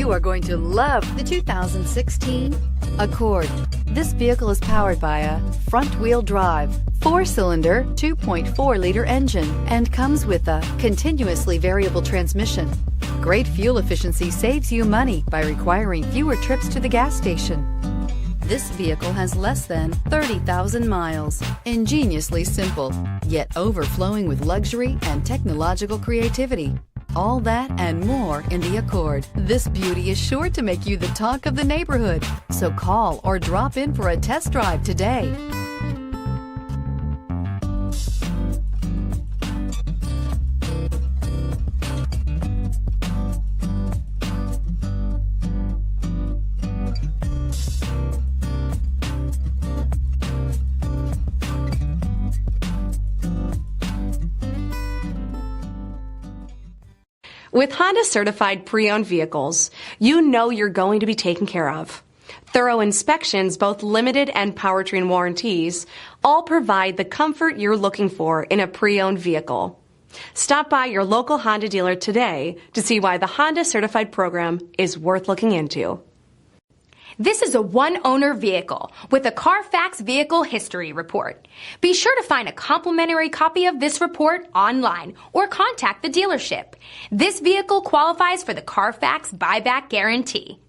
You are going to love the 2016 Accord. This vehicle is powered by a front-wheel drive, 4-cylinder, 2.4-liter engine, and comes with a continuously variable transmission. Great fuel efficiency saves you money by requiring fewer trips to the gas station. This vehicle has less than 30,000 miles. Ingeniously simple, yet overflowing with luxury and technological creativity. All that and more in the Accord. This beauty is sure to make you the talk of the neighborhood. So call or drop in for a test drive today. With Honda certified pre-owned vehicles, you know you're going to be taken care of. Thorough inspections, both limited and powertrain warranties, all provide the comfort you're looking for in a pre-owned vehicle. Stop by your local Honda dealer today to see why the Honda certified program is worth looking into. This is a one-owner vehicle with a CARFAX Vehicle History Report. Be sure to find a complimentary copy of this report online or contact the dealership. This vehicle qualifies for the CARFAX Buyback Guarantee.